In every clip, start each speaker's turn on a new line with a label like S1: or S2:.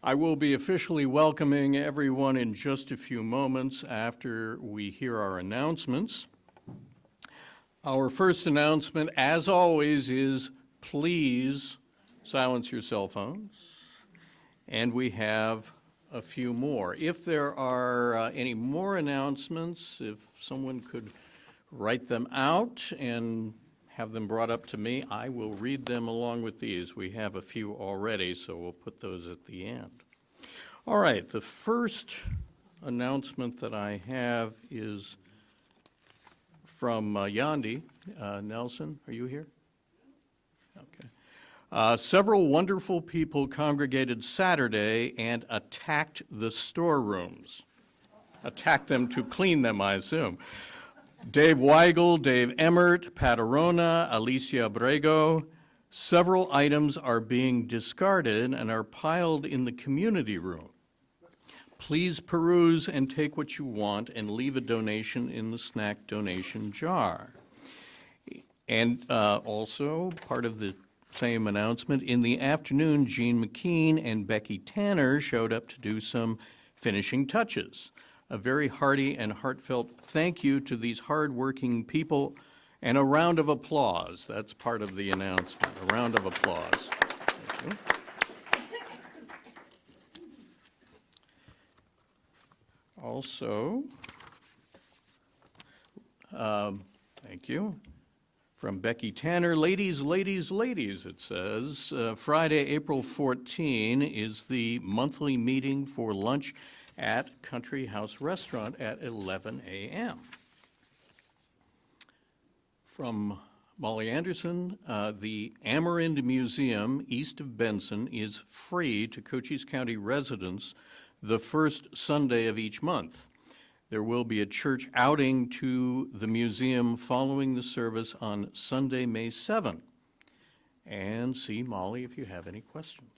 S1: I will be officially welcoming everyone in just a few moments after we hear our announcements. Our first announcement, as always, is please silence your cell phones. And we have a few more. If there are any more announcements, if someone could write them out and have them brought up to me, I will read them along with these. We have a few already, so we'll put those at the end. All right, the first announcement that I have is from Yandi. Nelson, are you here? Okay. Several wonderful people congregated Saturday and attacked the storerooms. Attacked them to clean them, I assume. Dave Weigel, Dave Emmert, Pat Arona, Alicia Abrego. Several items are being discarded and are piled in the community room. Please peruse and take what you want and leave a donation in the snack donation jar. And also, part of the same announcement, in the afternoon, Jean McKean and Becky Tanner showed up to do some finishing touches. A very hearty and heartfelt thank you to these hardworking people, and a round of applause. That's part of the announcement, a round of applause. Thank you. Also, thank you, from Becky Tanner, ladies, ladies, ladies, it says, Friday, April 14 is the monthly meeting for lunch at Country House Restaurant at 11 a.m. From Molly Anderson, the Amerind Museum east of Benson is free to Cochise County residents the first Sunday of each month. There will be a church outing to the museum following the service on Sunday, May 7. And see Molly if you have any questions.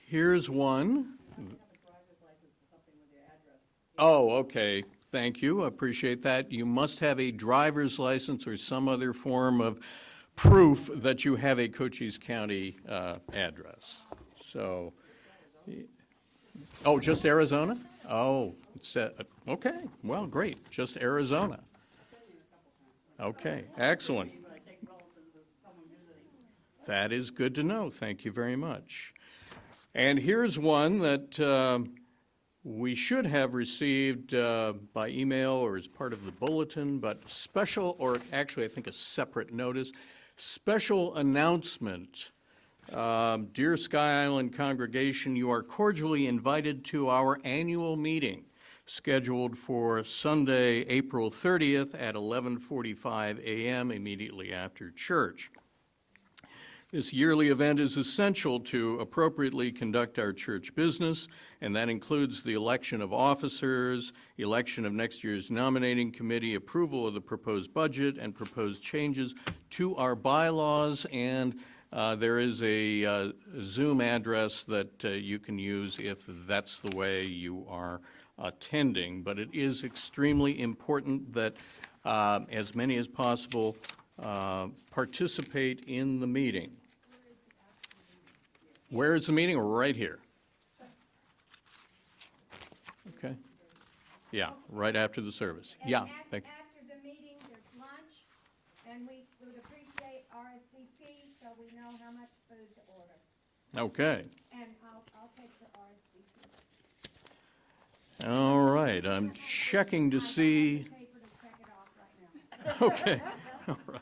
S1: Here's one. Oh, okay. Thank you. I appreciate that. You must have a driver's license or some other form of proof that you have a Cochise County address. So, oh, just Arizona? Oh, it's okay. Well, great. Just Arizona. Okay, excellent. That is good to know. Thank you very much. And here's one that we should have received by email or as part of the bulletin, but special, or actually I think a separate notice, special announcement. Dear Sky Island congregation, you are cordially invited to our annual meeting scheduled for Sunday, April 30th at 11:45 a.m. immediately after church. This yearly event is essential to appropriately conduct our church business, and that includes the election of officers, election of next year's nominating committee, approval of the proposed budget, and proposed changes to our bylaws. And there is a Zoom address that you can use if that's the way you are attending. But it is extremely important that as many as possible participate in the meeting. Where is the meeting? Right here. Okay. Yeah, right after the service.
S2: And
S1: yeah.
S2: After the meeting, there's lunch, and we would appreciate RSVP so we know how much food to order.
S1: Okay.
S2: And I'll take the RSVP.
S1: All right. I'm checking to see.
S2: I paper to check it off right now.
S1: Okay. All right.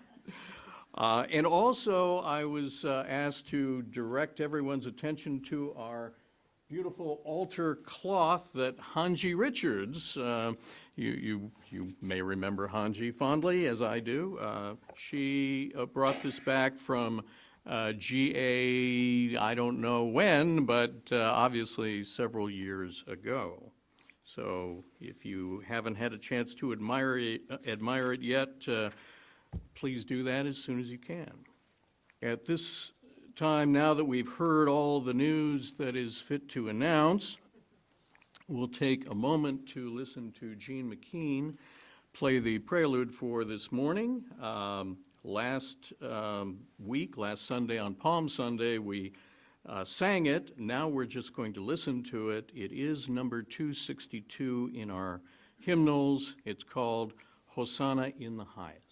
S1: And also, I was asked to direct everyone's attention to our beautiful altar cloth that Hanji Richards, you may remember Hanji fondly, as I do. She brought this back from GA, I don't know when, but obviously several years ago. So if you haven't had a chance to admire it yet, please do that as soon as you can. At this time, now that we've heard all the news that is fit to announce, we'll take a moment to listen to Jean McKean play the prelude for this morning. Last Sunday, on Palm Sunday, we sang it. Now we're just going to listen to it. It is number 262 in our hymnals. It's called Hosanna in the Highest.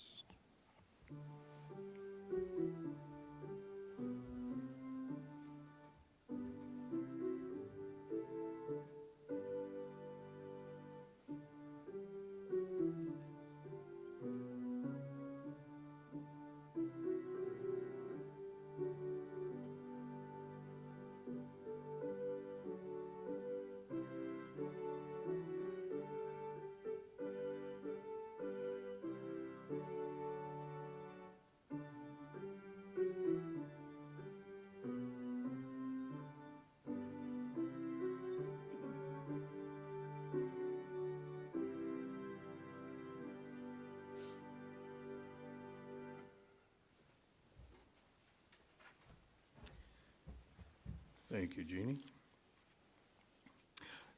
S1: Thank you, Jeannie.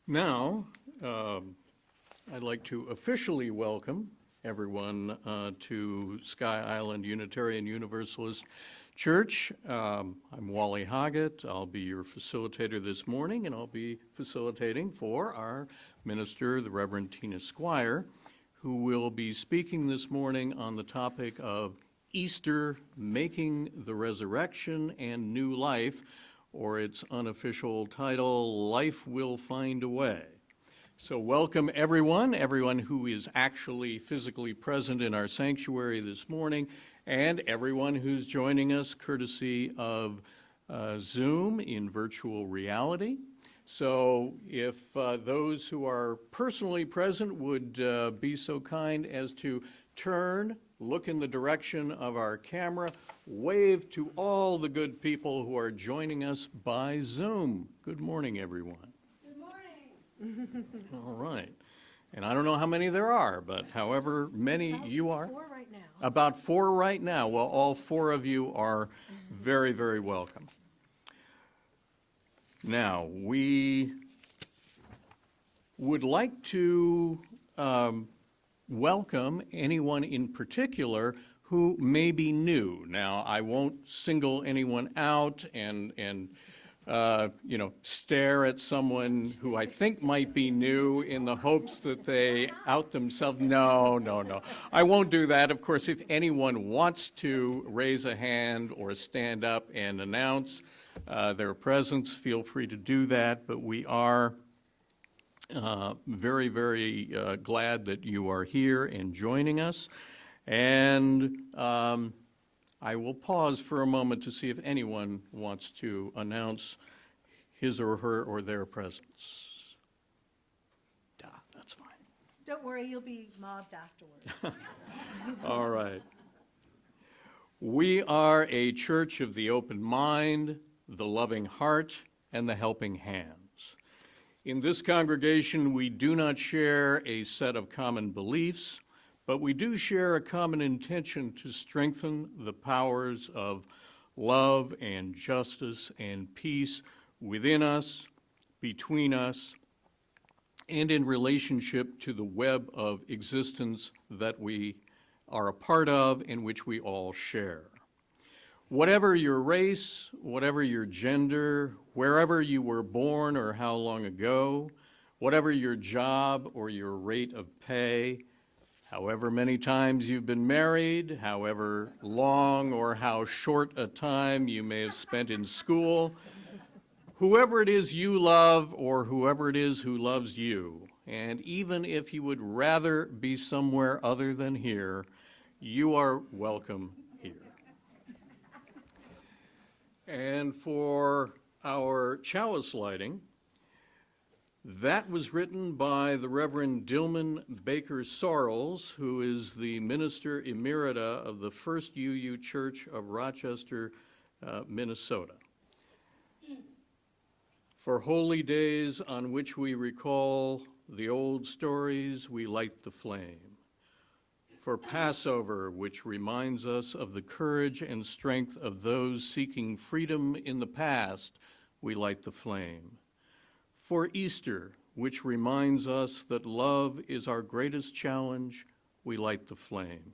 S1: Now, I'd like to officially welcome everyone to Sky Island Unitarian Universalist Church. I'm Wally Hoggett. I'll be your facilitator this morning, and I'll be facilitating for our minister, the Reverend Tina Squire, who will be speaking this morning on the topic of Easter, making the resurrection and new life, or its unofficial title, Life Will Find a Way. So welcome everyone who is actually physically present in our sanctuary this morning, and everyone who's joining us courtesy of Zoom in virtual reality. So if those who are personally present would be so kind as to turn, look in the direction of our camera, wave to all the good people who are joining us by Zoom. Good morning, everyone.
S2: Good morning.
S1: All right. And I don't know how many there are, but however many you are.
S3: About 4 right now.
S1: About 4 right now. Well, all 4 of you are very, very welcome. Now, we would like to welcome anyone in particular who may be new. Now, I won't single anyone out and stare at someone who I think might be new in the hopes that they out themselves. No. I won't do that. Of course, if anyone wants to raise a hand or stand up and announce their presence, feel free to do that. But we are very, very glad that you are here and joining us. And I will pause for a moment to see if anyone wants to announce his or her or their presence. That's fine.
S3: Don't worry, you'll be mobbed afterwards.
S1: All right. We are a church of the open mind, the loving heart, and the helping hands. In this congregation, we do not share a set of common beliefs, but we do share a common intention to strengthen the powers of love and justice and peace within us, between us, and in relationship to the web of existence that we are a part of and which we all share. Whatever your race, whatever your gender, wherever you were born or how long ago, whatever your job or your rate of pay, however many times you've been married, however long or how short a time you may have spent in school, whoever it is you love or whoever it is who loves you, and even if you would rather be somewhere other than here, you are welcome here. And for our chalice lighting, that was written by the Reverend Dillman Baker Sorrells, who is the Minister Emerita of the First UU Church of Rochester, Minnesota. For holy days on which we recall the old stories, we light the flame. For Passover, which reminds us of the courage and strength of those seeking freedom in the past, we light the flame. For Easter, which reminds us that love is our greatest challenge, we light the flame.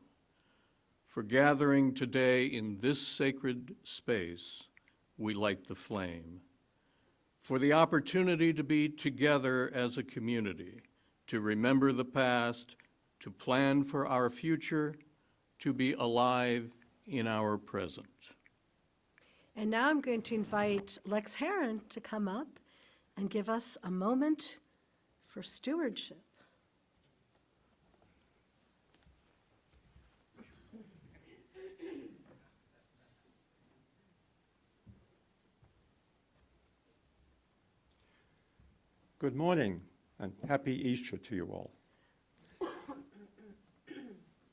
S1: For gathering today in this sacred space, we light the flame. For the opportunity to be together as a community, to remember the past, to plan for our future, to be alive in our present.
S3: And now I'm going to invite Lex Heron to come up and give us a moment for stewardship.
S4: Good morning and happy Easter to you all.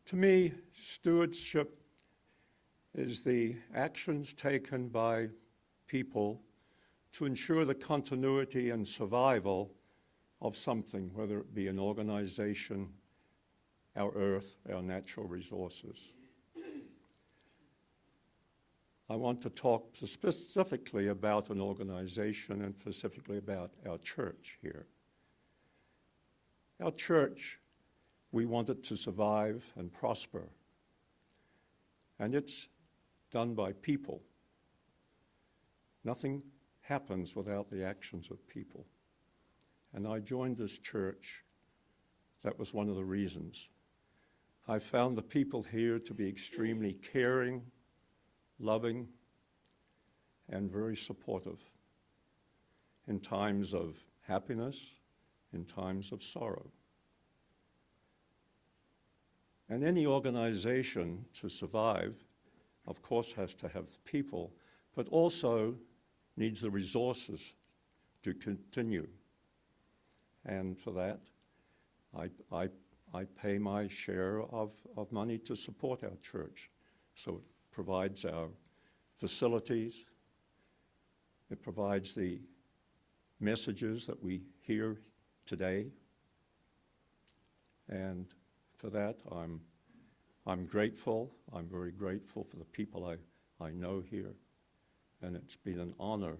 S4: To me, stewardship is the actions taken by people to ensure the continuity and survival of something, whether it be an organization, our earth, our natural resources. I want to talk specifically about an organization and specifically about our church here. Our church, we want it to survive and prosper. And it's done by people. Nothing happens without the actions of people. And I joined this church. That was one of the reasons. I found the people here to be extremely caring, loving, and very supportive in times of happiness, in times of sorrow. And any organization to survive, of course, has to have the people, but also needs the resources to continue. And for that, I pay my share of money to support our church. So it provides our facilities, it provides the messages that we hear today. And for that, I'm grateful. I'm very grateful for the people I know here. And it's been an honor,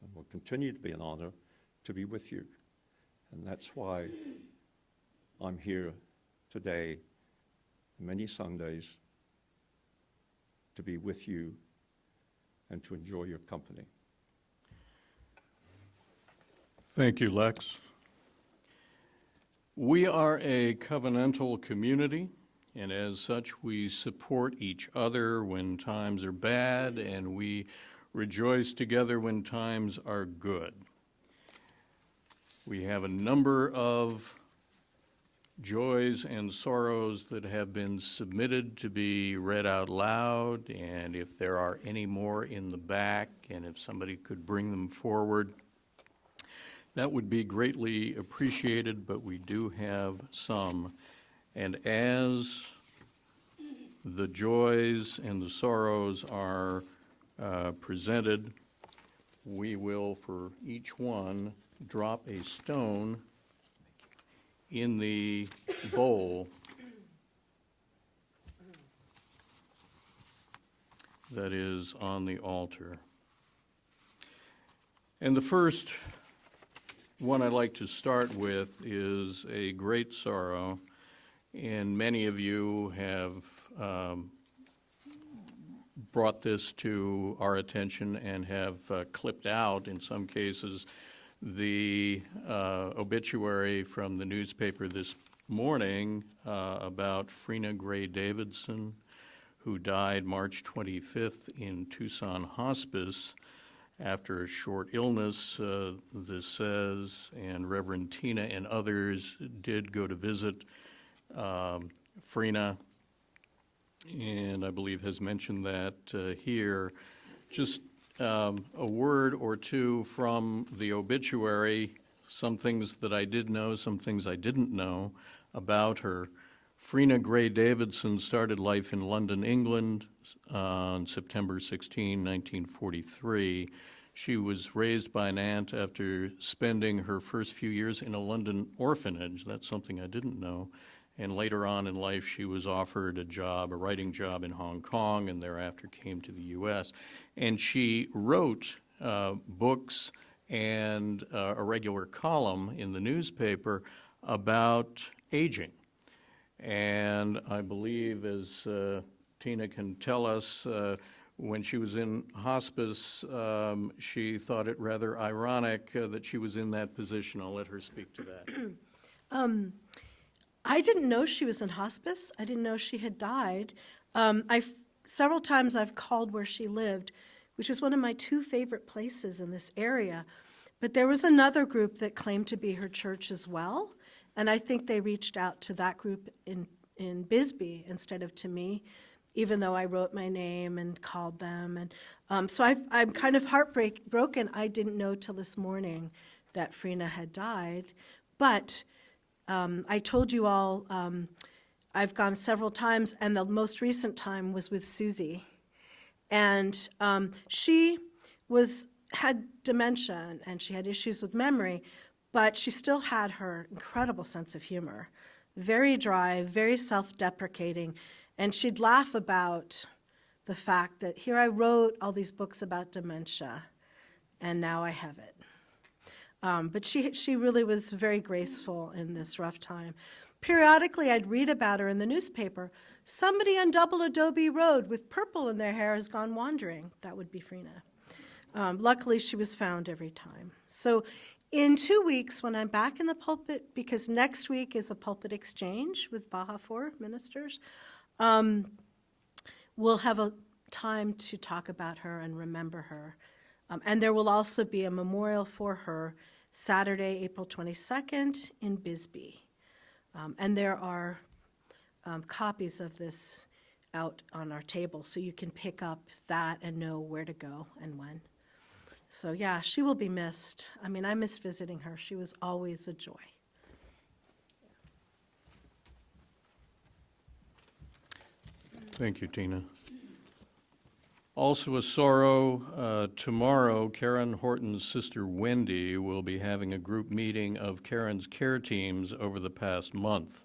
S4: and will continue to be an honor, to be with you. And that's why I'm here today, many Sundays, to be with you and to enjoy your company.
S1: Thank you, Lex. We are a covenantal community, and as such, we support each other when times are bad, and we rejoice together when times are good. We have a number of joys and sorrows that have been submitted to be read out loud, and if there are any more in the back, and if somebody could bring them forward, that would be greatly appreciated, but we do have some. And as the joys and the sorrows are presented, we will, for each one, drop a stone in the bowl that is on the altar. And the first one I'd like to start with is a great sorrow, and many of you have brought this to our attention and have clipped out, in some cases, the obituary from the newspaper this morning about Frina Gray Davidson, who died March 25th in Tucson Hospice after a short illness, this says, and Reverend Tina and others did go to visit Frina, and I believe has mentioned that here. Just a word or two from the obituary, some things that I did know, some things I didn't know about her. Frina Gray Davidson started life in London, England on September 16, 1943. She was raised by an aunt after spending her first few years in a London orphanage. That's something I didn't know. And later on in life, she was offered a job, a writing job in Hong Kong, and thereafter came to the U.S. And she wrote books and a regular column in the newspaper about aging. And I believe, as Tina can tell us, when she was in hospice, she thought it rather ironic that she was in that position. I'll let her speak to that.
S3: I didn't know she was in hospice. I didn't know she had died. Several times I've called where she lived, which is one of my two favorite places in this area. But there was another group that claimed to be her church as well, and I think they reached out to that group in Bisbee instead of to me, even though I wrote my name and called them. And so I'm kind of heartbroken. I didn't know till this morning that Frina had died. But I told you all, I've gone several times, and the most recent time was with Susie. And she had dementia, and she had issues with memory, but she still had her incredible sense of humor. Very dry, very self-deprecating, and she'd laugh about the fact that here I wrote all these books about dementia, and now I have it. But she really was very graceful in this rough time. Periodically, I'd read about her in the newspaper. Somebody on Double Adobe Road with purple in their hair has gone wandering. That would be Frina. Luckily, she was found every time. So in 2 weeks, when I'm back in the pulpit, because next week is a pulpit exchange with Baja 4 ministers, we'll have a time to talk about her and remember her. And there will also be a memorial for her Saturday, April 22nd in Bisbee. And there are copies of this out on our table, so you can pick up that and know where to go and when. So yeah, she will be missed. I mean, I miss visiting her. She was always a joy.
S1: Thank you, Tina. Also a sorrow, tomorrow, Karen Horton's sister Wendy will be having a group meeting of Karen's care teams over the past month.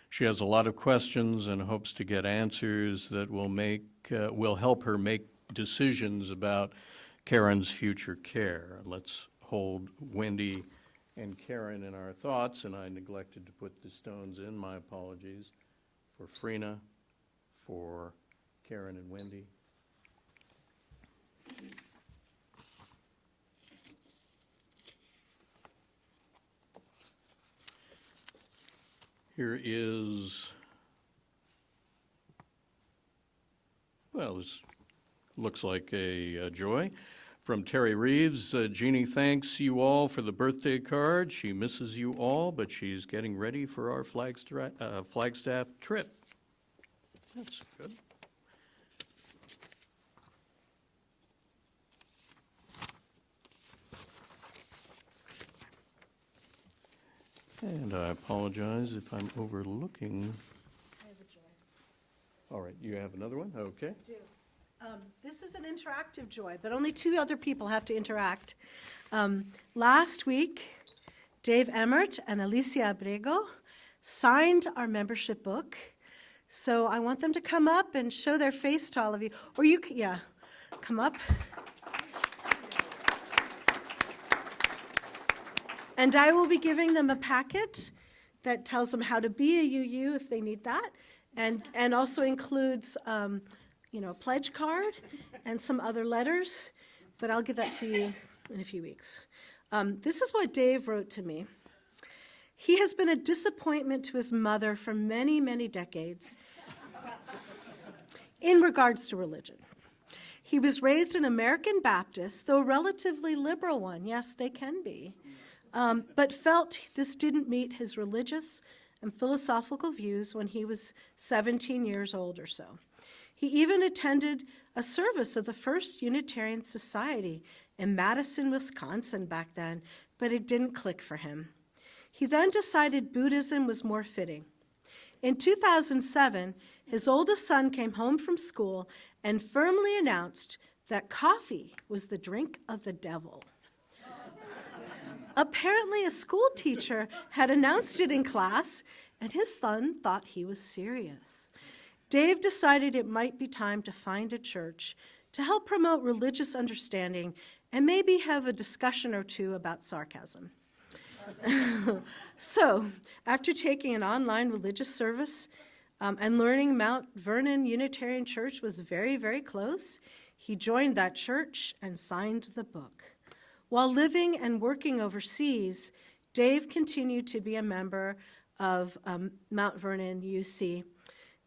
S1: She has a lot of questions and hopes to get answers that will help her make decisions about Karen's future care. Let's hold Wendy and Karen in our thoughts, and I neglected to put the stones in, my apologies, for Frina, for Karen and Wendy. Here is, well, this looks like a joy. From Terry Reeves, Jeannie thanks you all for the birthday card. She misses you all, but she's getting ready for our Flagstaff trip. That's good. And I apologize if I'm overlooking.
S3: I have a joy.
S1: All right, you have another one? Okay.
S3: I do. This is an interactive joy, but only 2 other people have to interact. Last week, Dave Emmert and Alicia Abrego signed our membership book. So I want them to come up and show their face to all of you. Or you can, yeah, come up. And I will be giving them a packet that tells them how to be a UU if they need that, and also includes a pledge card and some other letters, but I'll give that to you in a few weeks. This is what Dave wrote to me. He has been a disappointment to his mother for many, many decades in regards to religion. He was raised an American Baptist, though a relatively liberal one. Yes, they can be. But felt this didn't meet his religious and philosophical views when he was 17 years old or so. He even attended a service of the first Unitarian Society in Madison, Wisconsin back then, but it didn't click for him. He then decided Buddhism was more fitting. In 2007, his oldest son came home from school and firmly announced that coffee was the drink of the devil. Apparently, a school teacher had announced it in class, and his son thought he was serious. Dave decided it might be time to find a church to help promote religious understanding and maybe have a discussion or two about sarcasm. So, after taking an online religious service and learning Mount Vernon Unitarian Church was very, very close, He joined that church and signed the book. While living and working overseas, Dave continued to be a member of Mount Vernon UC,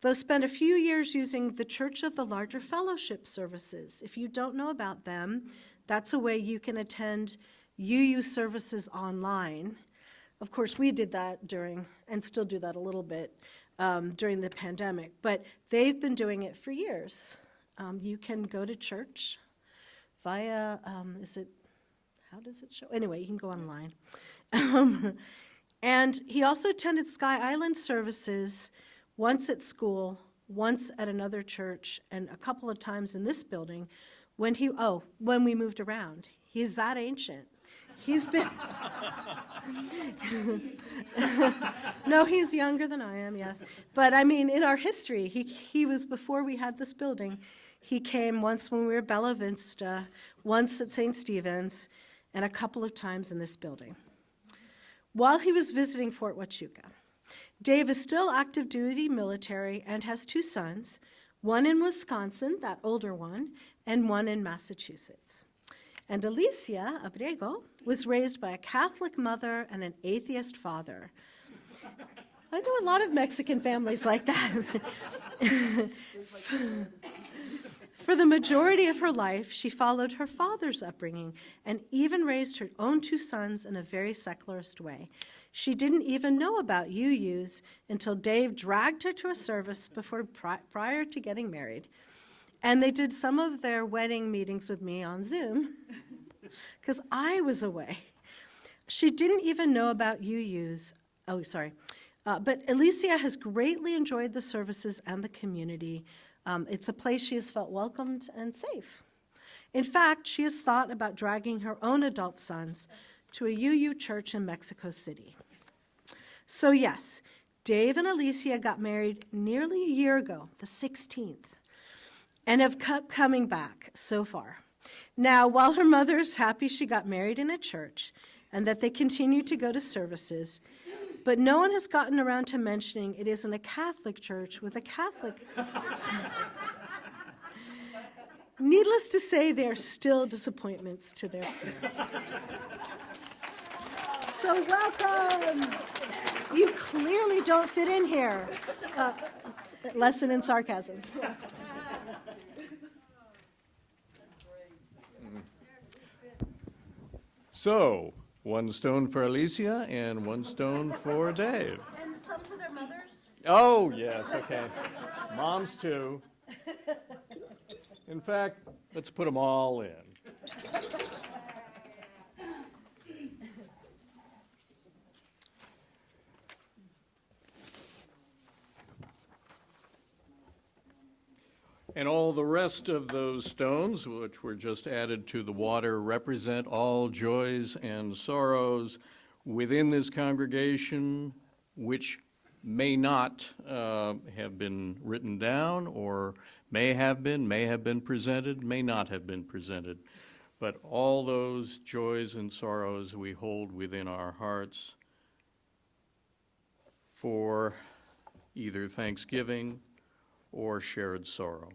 S3: though spent a few years using the Church of the Larger Fellowship services. If you don't know about them, that's a way you can attend UU services online. Of course, we did that during, and still do that a little bit, during the pandemic, but they've been doing it for years. You can go to church via, how does it show? Anyway, you can go online. And he also attended Sky Island services once at school, once at another church, and a couple of times in this building when we moved around. He's that ancient. He's been, no, he's younger than I am, yes. But I mean, in our history, he was before we had this building. He came once when we were at Bella Vista, once at St. Stephen's, and a couple of times in this building. While he was visiting Fort Huachuca, Dave is still active duty military and has 2 sons, one in Wisconsin, that older one, and one in Massachusetts. And Alicia Abrego was raised by a Catholic mother and an atheist father. I know a lot of Mexican families like that. For the majority of her life, she followed her father's upbringing and even raised her own 2 sons in a very secularist way. She didn't even know about UUs until Dave dragged her to a service prior to getting married. And they did some of their wedding meetings with me on Zoom because I was away. She didn't even know about UUs. But Alicia has greatly enjoyed the services and the community. It's a place she has felt welcomed and safe. In fact, she has thought about dragging her own adult sons to a UU church in Mexico City. So yes, Dave and Alicia got married nearly a year ago, the 16th, and have kept coming back so far. Now, while her mother is happy she got married in a church and that they continue to go to services, but no one has gotten around to mentioning it isn't a Catholic church with a Catholic. Needless to say, they are still disappointments to their parents. So welcome. You clearly don't fit in here. Lesson in sarcasm.
S1: So, 1 stone for Alicia and 1 stone for Dave.
S3: And some for their mothers?
S1: Oh, yes, okay. Moms too. In fact, let's put them all in. And all the rest of those stones, which were just added to the water, represent all joys and sorrows within this congregation, which may not have been written down, or may have been presented, may not have been presented. But all those joys and sorrows we hold within our hearts for either thanksgiving or shared sorrow.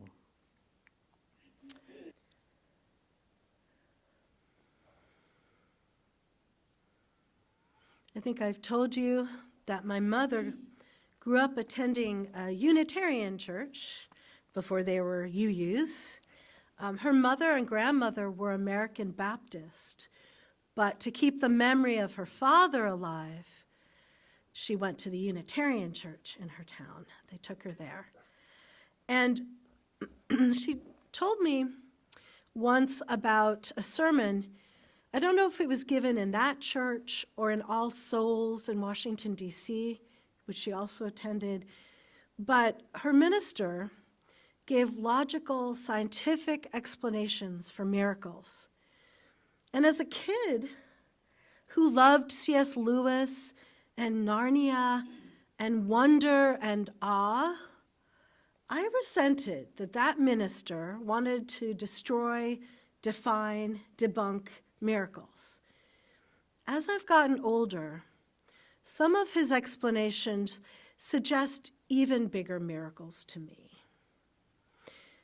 S3: I think I've told you that my mother grew up attending a Unitarian church before they were UUs. Her mother and grandmother were American Baptist, but to keep the memory of her father alive, she went to the Unitarian church in her town. They took her there. And she told me once about a sermon. I don't know if it was given in that church or in All Souls in Washington, D.C., which she also attended, but her minister gave logical, scientific explanations for miracles. And as a kid who loved C.S. Lewis and Narnia and wonder and awe, I resented that minister wanted to destroy, define, debunk miracles. As I've gotten older, some of his explanations suggest even bigger miracles to me.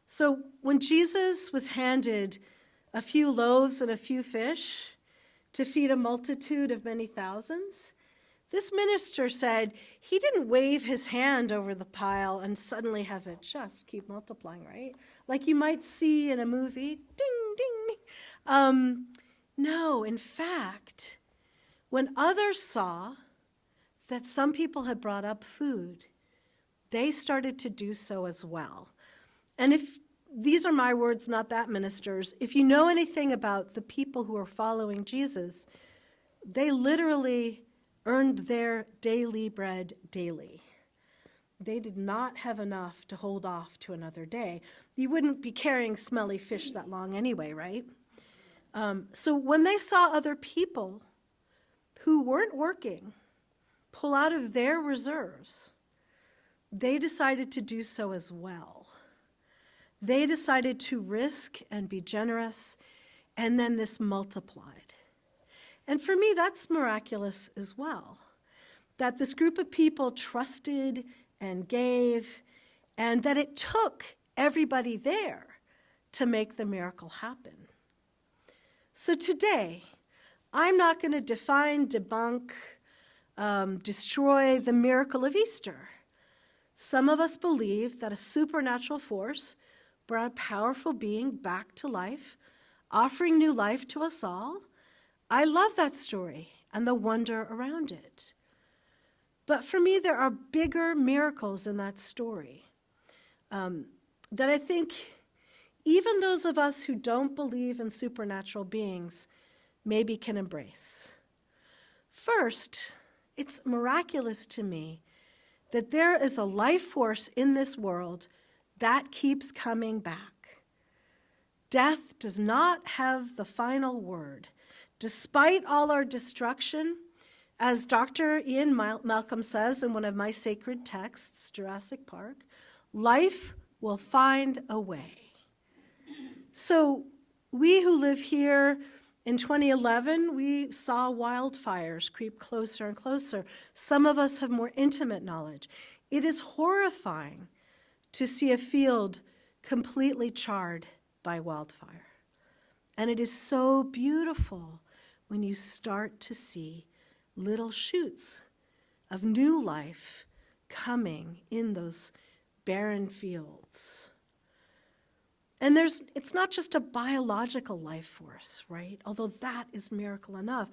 S3: So when Jesus was handed a few loaves and a few fish to feed a multitude of many thousands, this minister said he didn't wave his hand over the pile and suddenly have it just keep multiplying, right? Like you might see in a movie, ding, ding. No, in fact, when others saw that some people had brought up food, they started to do so as well. And if these are my words, not that minister's, if you know anything about the people who are following Jesus, they literally earned their daily bread daily. They did not have enough to hold off to another day. You wouldn't be carrying smelly fish that long anyway, right? So when they saw other people who weren't working pull out of their reserves, they decided to do so as well. They decided to risk and be generous, and then this multiplied. And for me, that's miraculous as well, that this group of people trusted and gave, and that it took everybody there to make the miracle happen. So today, I'm not going to define, debunk, destroy the miracle of Easter. Some of us believe that a supernatural force brought a powerful being back to life, offering new life to us all. I love that story and the wonder around it. But for me, there are bigger miracles in that story that I think even those of us who don't believe in supernatural beings maybe can embrace. First, it's miraculous to me that there is a life force in this world that keeps coming back. Death does not have the final word. Despite all our destruction, as Dr. Ian Malcolm says in one of my sacred texts, Jurassic Park, life will find a way. So we who live here in 2011, we saw wildfires creep closer and closer. Some of us have more intimate knowledge. It is horrifying to see a field completely charred by wildfire. And it is so beautiful when you start to see little shoots of new life coming in those barren fields. And it's not just a biological life force, right? Although that is miracle enough.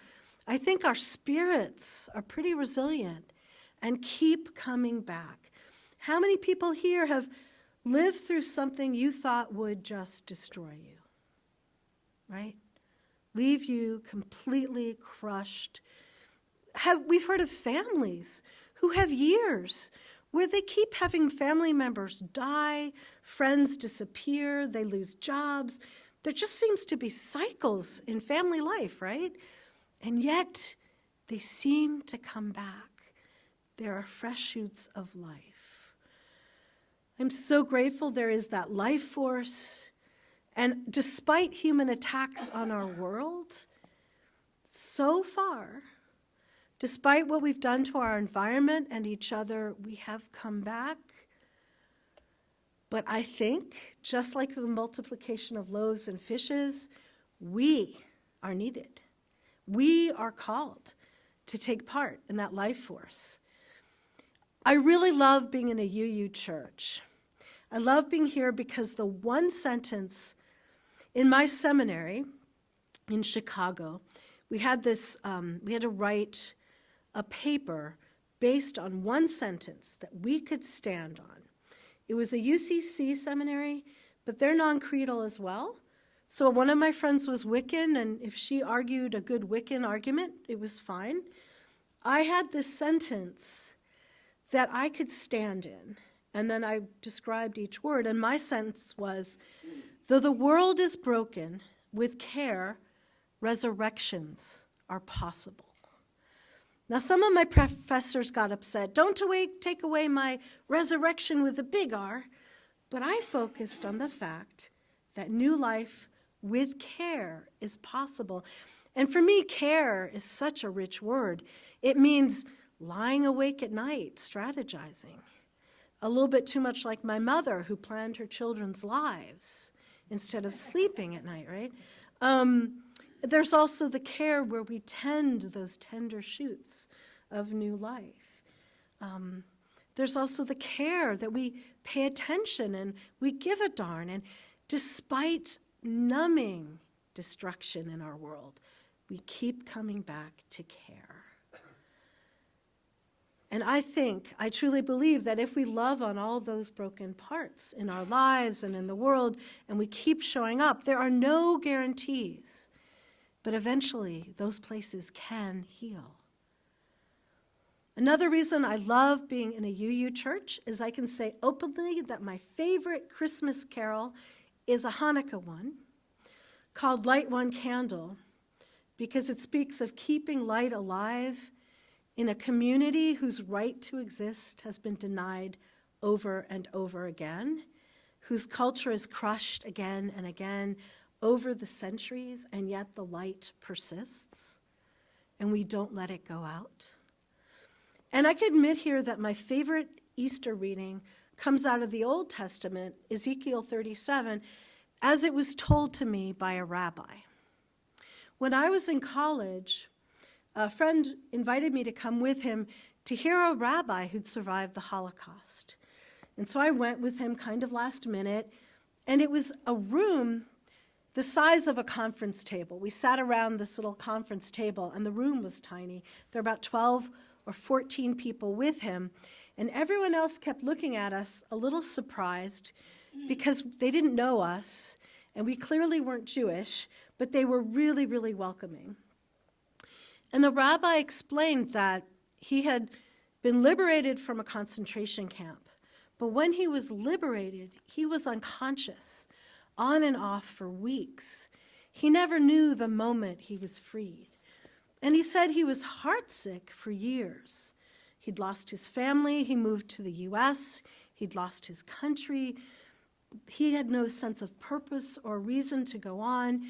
S3: I think our spirits are pretty resilient and keep coming back. How many people here have lived through something you thought would just destroy you, right? Leave you completely crushed. We've heard of families who have years where they keep having family members die, friends disappear, they lose jobs. There just seems to be cycles in family life, right? And yet, they seem to come back. There are fresh shoots of life. I'm so grateful there is that life force. And despite human attacks on our world, so far, despite what we've done to our environment and each other, we have come back. But I think, just like the multiplication of loaves and fishes, we are needed. We are called to take part in that life force. I really love being in a UU church. I love being here because the one sentence in my seminary in Chicago, we had to write a paper based on one sentence that we could stand on. It was a UCC seminary, but they're non-creedal as well. So one of my friends was Wiccan, and if she argued a good Wiccan argument, it was fine. I had this sentence that I could stand in, and then I described each word, and my sentence was, though the world is broken, with care, resurrections are possible. Now, some of my professors got upset. Don't take away my resurrection with a big R, but I focused on the fact that new life with care is possible. And for me, care is such a rich word. It means lying awake at night, strategizing. a little bit too much like my mother, who planned her children's lives instead of sleeping at night, right? There's also the care where we tend those tender shoots of new life. There's also the care that we pay attention and we give a darn. And despite numbing destruction in our world, we keep coming back to care. And I truly believe that if we love on all those broken parts in our lives and in the world, and we keep showing up, there are no guarantees. But eventually, those places can heal. Another reason I love being in a UU church is I can say openly that my favorite Christmas carol is a Hanukkah one called Light One Candle, because it speaks of keeping light alive in a community whose right to exist has been denied over and over again, whose culture is crushed again and again over the centuries, and yet the light persists, and we don't let it go out. And I can admit here that my favorite Easter reading comes out of the Old Testament, Ezekiel 37, as it was told to me by a rabbi. When I was in college, a friend invited me to come with him to hear a rabbi who'd survived the Holocaust. And so I went with him kind of last minute, and it was a room the size of a conference table. We sat around this little conference table, and the room was tiny. There were about 12 or 14 people with him, and everyone else kept looking at us a little surprised because they didn't know us, and we clearly weren't Jewish, but they were really, really welcoming. And the rabbi explained that he had been liberated from a concentration camp, but when he was liberated, he was unconscious, on and off for weeks. He never knew the moment he was freed. And he said he was heartsick for years. He'd lost his family, he moved to the US, he'd lost his country. He had no sense of purpose or reason to go on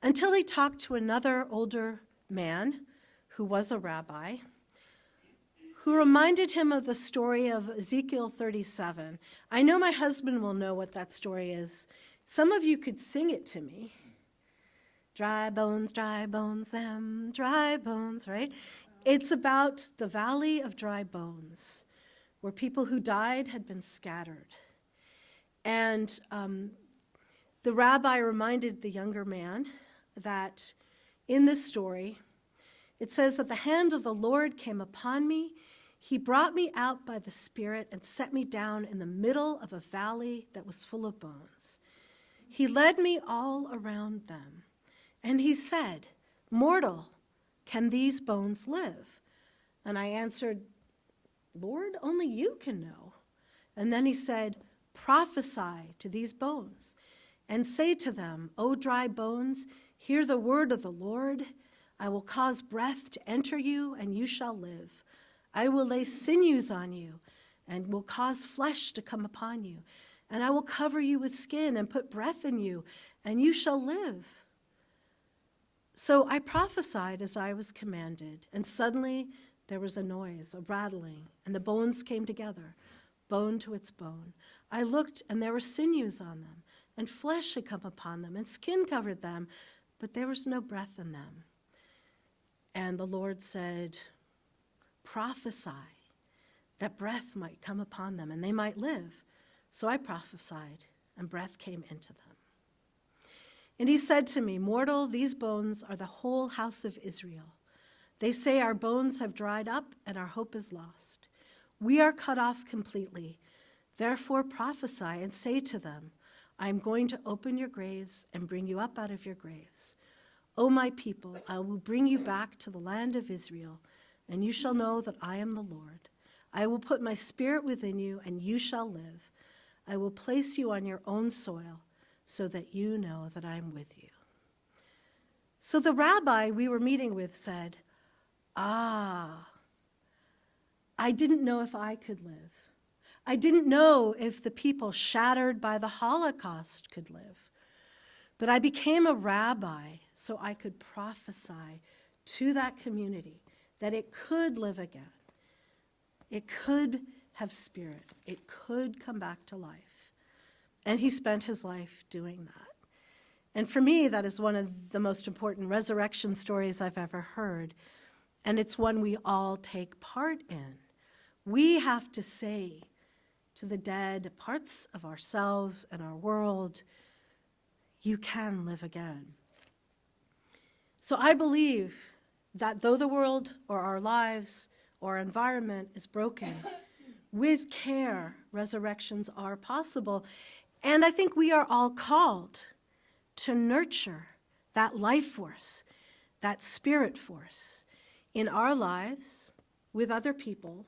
S3: until he talked to another older man who was a rabbi, who reminded him of the story of Ezekiel 37. I know my husband will know what that story is. Some of you could sing it to me. Dry bones, them dry bones, right? It's about the valley of dry bones, where people who died had been scattered. And the rabbi reminded the younger man that in this story, it says that the hand of the Lord came upon me. He brought me out by the Spirit and set me down in the middle of a valley that was full of bones. He led me all around them. And he said, "Mortal, can these bones live?" And I answered, "Lord, only you can know." And then he said, "Prophesy to these bones and say to them, O dry bones, hear the word of the Lord. I will cause breath to enter you, and you shall live. I will lay sinews on you, and will cause flesh to come upon you. And I will cover you with skin and put breath in you, and you shall live." So I prophesied as I was commanded, and suddenly there was a noise, a rattling, and the bones came together, bone to its bone. I looked, and there were sinews on them, and flesh had come upon them, and skin covered them, but there was no breath in them. And the Lord said, "Prophesy that breath might come upon them, and they might live." So I prophesied, and breath came into them. And he said to me, "Mortal, these bones are the whole house of Israel. They say our bones have dried up and our hope is lost. We are cut off completely. Therefore prophesy and say to them, I am going to open your graves and bring you up out of your graves. O my people, I will bring you back to the land of Israel, and you shall know that I am the Lord. I will put my spirit within you, and you shall live. I will place you on your own soil, so that you know that I am with you." So the rabbi we were meeting with said, I didn't know if I could live. I didn't know if the people shattered by the Holocaust could live. But I became a rabbi so I could prophesy to that community that it could live again. It could have spirit. It could come back to life. And he spent his life doing that. And for me, that is one of the most important resurrection stories I've ever heard. And it's one we all take part in. We have to say to the dead parts of ourselves and our world, you can live again. So I believe that though the world or our lives or our environment is broken, with care, resurrections are possible. And I think we are all called to nurture that life force, that spirit force in our lives, with other people,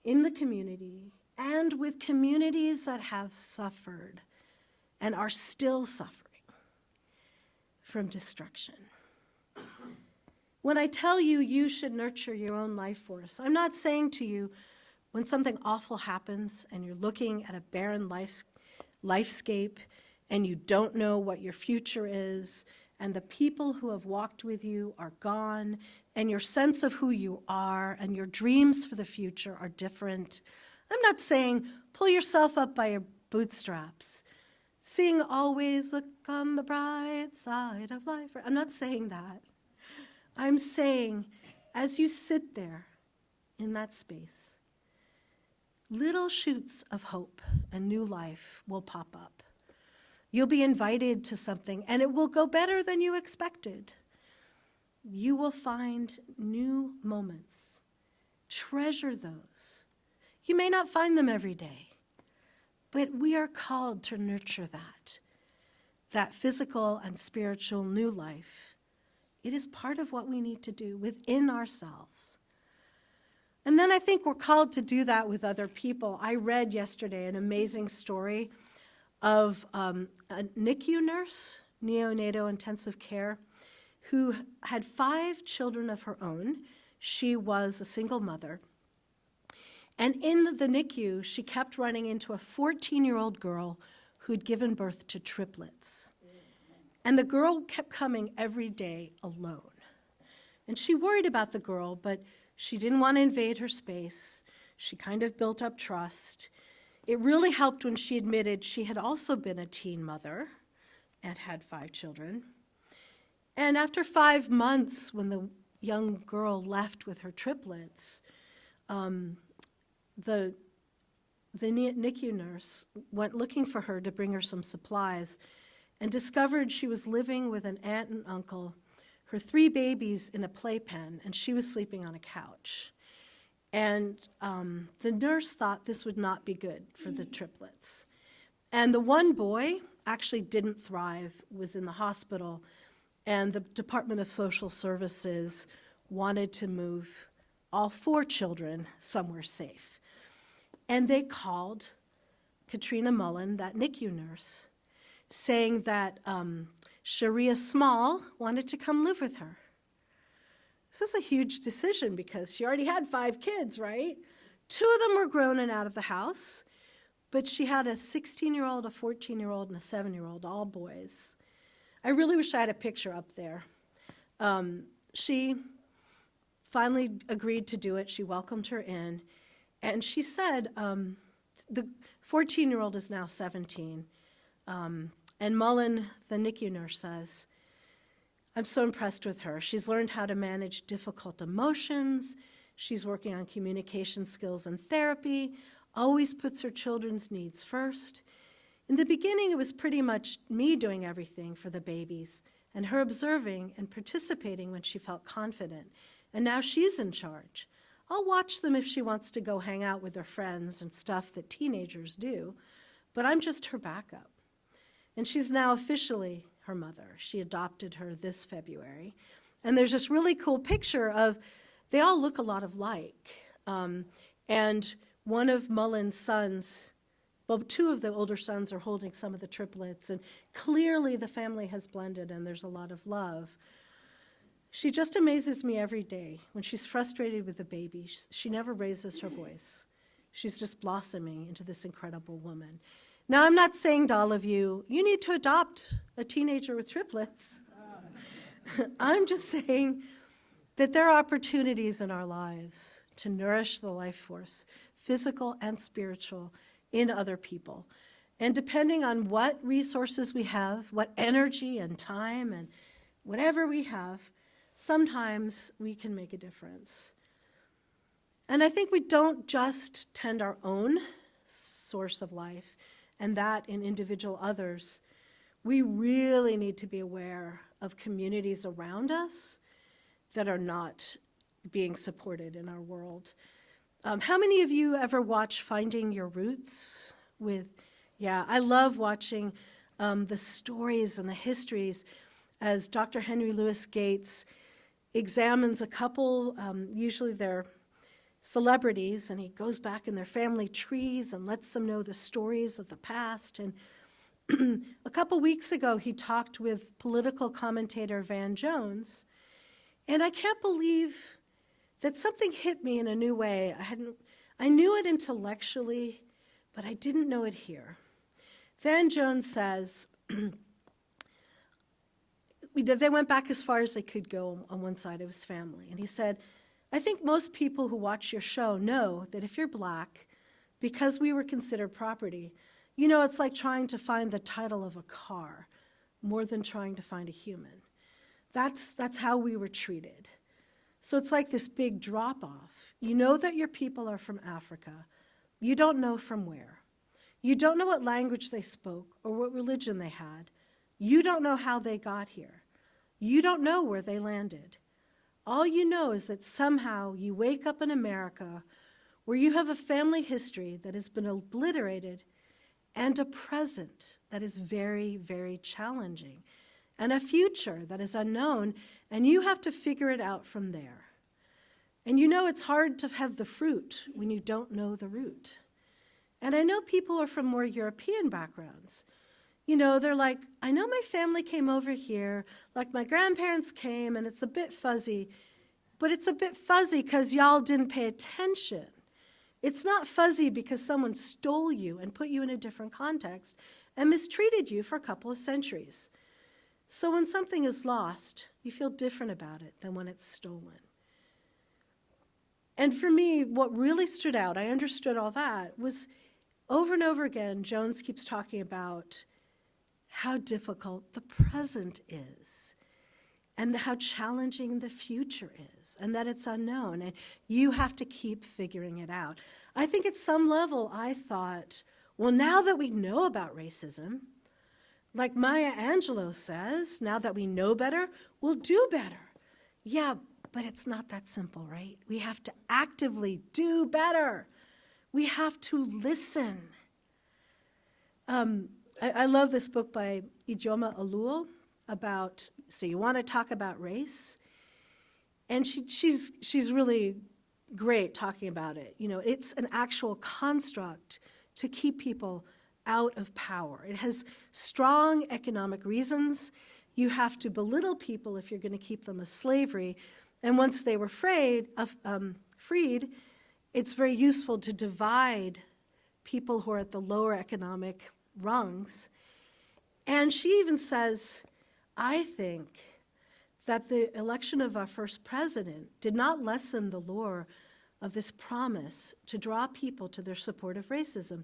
S3: in the community, and with communities that have suffered and are still suffering from destruction. When I tell you you should nurture your own life force, I'm not saying to you when something awful happens and you're looking at a barren lifescape and you don't know what your future is, and the people who have walked with you are gone, and your sense of who you are and your dreams for the future are different. I'm not saying pull yourself up by your bootstraps. Sing always look on the bright side of life. I'm not saying that. I'm saying as you sit there in that space, little shoots of hope and new life will pop up. You'll be invited to something, and it will go better than you expected. You will find new moments. Treasure those. You may not find them every day, but we are called to nurture that physical and spiritual new life. It is part of what we need to do within ourselves. And then I think we're called to do that with other people. I read yesterday an amazing story of a NICU nurse, neonatal intensive care, who had 5 children of her own. She was a single mother. And in the NICU, she kept running into a 14-year-old girl who'd given birth to triplets. And the girl kept coming every day alone. And she worried about the girl, but she didn't want to invade her space. She kind of built up trust. It really helped when she admitted she had also been a teen mother and had 5 children. And after 5 months, when the young girl left with her triplets, the NICU nurse went looking for her to bring her some supplies and discovered she was living with an aunt and uncle, her 3 babies in a playpen, and she was sleeping on a couch. And the nurse thought this would not be good for the triplets. And the one boy actually didn't thrive, was in the hospital, and the Department of Social Services wanted to move all 4 children somewhere safe. And they called Katrina Mullen, that NICU nurse, saying that Sharia Small wanted to come live with her. This was a huge decision because she already had 5 kids, right? 2 of them were grown and out of the house, but she had a 16-year-old, a 14-year-old, and a 7-year-old, all boys. I really wish I had a picture up there. She finally agreed to do it. She welcomed her in, and she said, the 14-year-old is now 17, and Mullen, the NICU nurse, says, I'm so impressed with her. She's learned how to manage difficult emotions. She's working on communication skills and therapy, always puts her children's needs first. In the beginning, it was pretty much me doing everything for the babies and her observing and participating when she felt confident. And now she's in charge. I'll watch them if she wants to go hang out with her friends and stuff that teenagers do, but I'm just her backup. And she's now officially her mother. She adopted her this February. And there's this really cool picture of, they all look a lot alike. And one of Mullen's sons, well, 2 of the older sons are holding some of the triplets, and clearly the family has blended and there's a lot of love. She just amazes me every day. When she's frustrated with the baby, she never raises her voice. She's just blossoming into this incredible woman. Now, I'm not saying to all of you, you need to adopt a teenager with triplets. I'm just saying that there are opportunities in our lives to nourish the life force physical and spiritual, in other people. And depending on what resources we have, what energy and time and whatever we have, sometimes we can make a difference. And I think we don't just tend our own source of life and that in individual others. We really need to be aware of communities around us that are not being supported in our world. How many of you ever watch Finding Your Roots with, yeah, I love watching the stories and the histories as Dr. Henry Louis Gates examines a couple, usually they're celebrities, and he goes back in their family trees and lets them know the stories of the past. And a couple weeks ago, he talked with political commentator Van Jones, and I can't believe that something hit me in a new way. I knew it intellectually, but I didn't know it here. Van Jones says, they went back as far as they could go on one side of his family, and he said, I think most people who watch your show know that if you're black, because we were considered property, you know, it's like trying to find the title of a car more than trying to find a human. That's how we were treated. So it's like this big drop-off. You know that your people are from Africa. You don't know from where. You don't know what language they spoke or what religion they had. You don't know how they got here. You don't know where they landed. All you know is that somehow you wake up in America where you have a family history that has been obliterated and a present that is very, very challenging, and a future that is unknown, and you have to figure it out from there. And you know it's hard to have the fruit when you don't know the root. And I know people are from more European backgrounds. You know, they're like, I know my family came over here, like my grandparents came, and it's a bit fuzzy, but it's a bit fuzzy because y'all didn't pay attention. It's not fuzzy because someone stole you and put you in a different context and mistreated you for a couple of centuries. So when something is lost, you feel different about it than when it's stolen. And for me, what really stood out, I understood all that, was over and over again, Jones keeps talking about how difficult the present is and how challenging the future is and that it's unknown and you have to keep figuring it out. I think at some level I thought, well, now that we know about racism, like Maya Angelou says, now that we know better, we'll do better. Yeah, but it's not that simple, right? We have to actively do better. We have to listen. I love this book by Ijoma Oluo about, so you want to talk about race? And she's really great talking about it. You know, it's an actual construct to keep people out of power. It has strong economic reasons. You have to belittle people if you're going to keep them as slavery. And once they were freed, it's very useful to divide people who are at the lower economic rungs. And she even says, I think that the election of our first president did not lessen the lure of this promise to draw people to their support of racism.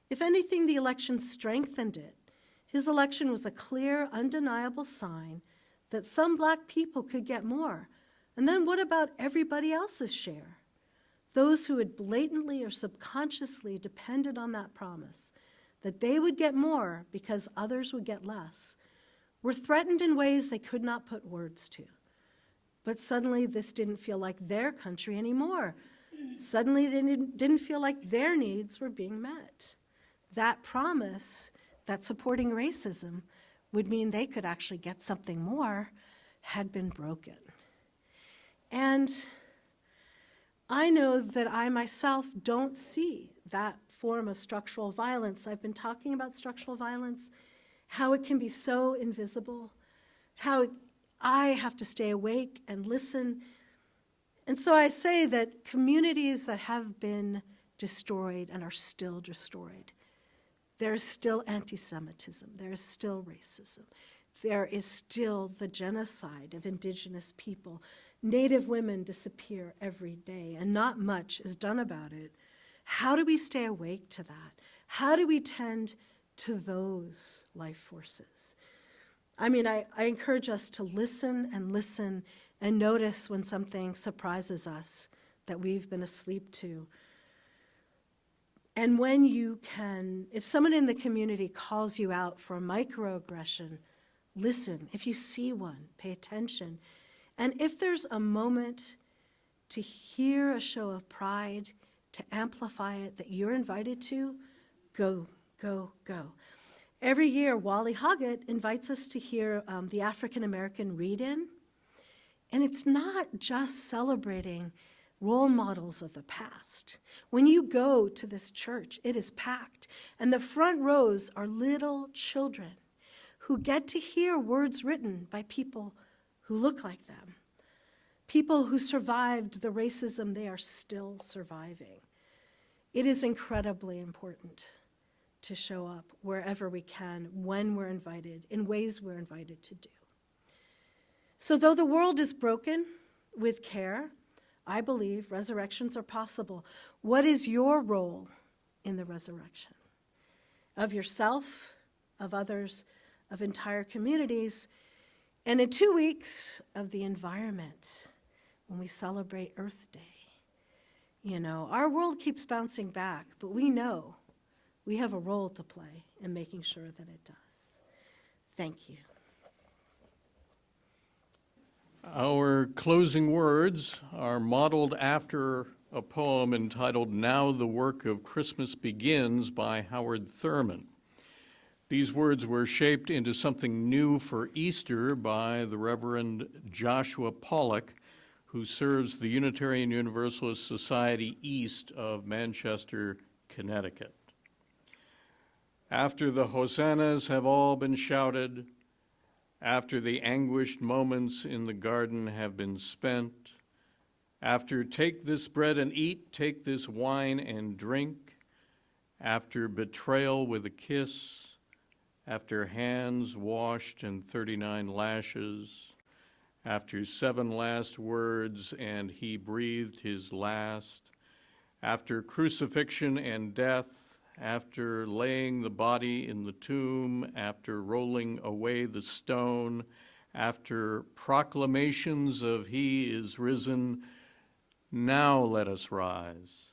S3: If anything, the election strengthened it. His election was a clear, undeniable sign that some black people could get more. And then what about everybody else's share? Those who had blatantly or subconsciously depended on that promise, that they would get more because others would get less, were threatened in ways they could not put words to. But suddenly this didn't feel like their country anymore. Suddenly it didn't feel like their needs were being met. That promise that supporting racism would mean they could actually get something more had been broken. And I know that I myself don't see that form of structural violence. I've been talking about structural violence, how it can be so invisible, how I have to stay awake and listen. And so I say that communities that have been destroyed and are still destroyed, there is still anti-Semitism, there is still racism, there is still the genocide of indigenous people. Native women disappear every day, and not much is done about it. How do we stay awake to that? How do we tend to those life forces? I mean, I encourage us to listen and notice when something surprises us that we've been asleep to. And when you can, if someone in the community calls you out for a microaggression, listen. If you see one, pay attention. And if there's a moment to hear a show of pride, to amplify it, that you're invited to, go, go, go. Every year, Wally Hoggett invites us to hear the African American read-in. And it's not just celebrating role models of the past. When you go to this church, it is packed, and the front rows are little children who get to hear words written by people who look like them, people who survived the racism they are still surviving. It is incredibly important to show up wherever we can, when we're invited, in ways we're invited to do. So though the world is broken, with care, I believe resurrections are possible. What is your role in the resurrection? Of yourself, of others, of entire communities, and in 2 weeks, of the environment, when we celebrate Earth Day. You know, our world keeps bouncing back, but we know we have a role to play in making sure that it does. Thank you.
S1: Our closing words are modeled after a poem entitled "Now the Work of Christmas Begins" by Howard Thurman. These words were shaped into something new for Easter by the Reverend Joshua Pollock, who serves the Unitarian Universalist Society east of Manchester, Connecticut. After the hosannas have all been shouted, after the anguished moments in the garden have been spent, after take this bread and eat, take this wine and drink, after betrayal with a kiss, after hands washed and 39 lashes, after 7 last words and he breathed his last, after crucifixion and death, after laying the body in the tomb, after rolling away the stone, after proclamations of he is risen, now let us rise.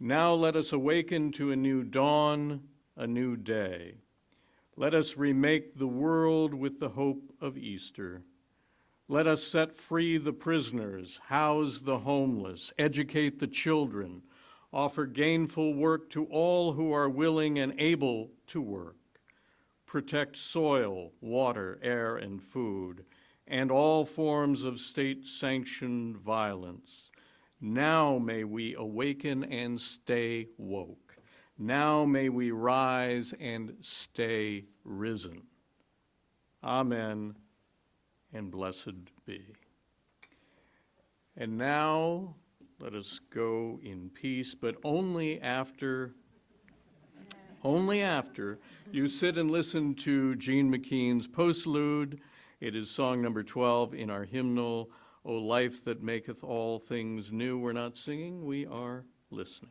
S1: Now let us awaken to a new dawn, a new day. Let us remake the world with the hope of Easter. Let us set free the prisoners, house the homeless, educate the children, offer gainful work to all who are willing and able to work, protect soil, water, air, and food, and all forms of state-sanctioned violence. Now may we awaken and stay woke. Now may we rise and stay risen. Amen, and blessed be. And now, let us go in peace, but only after you sit and listen to Gene McKean's postlude. It is song number 12 in our hymnal, O Life That Maketh All Things New. We're not singing, we are listening.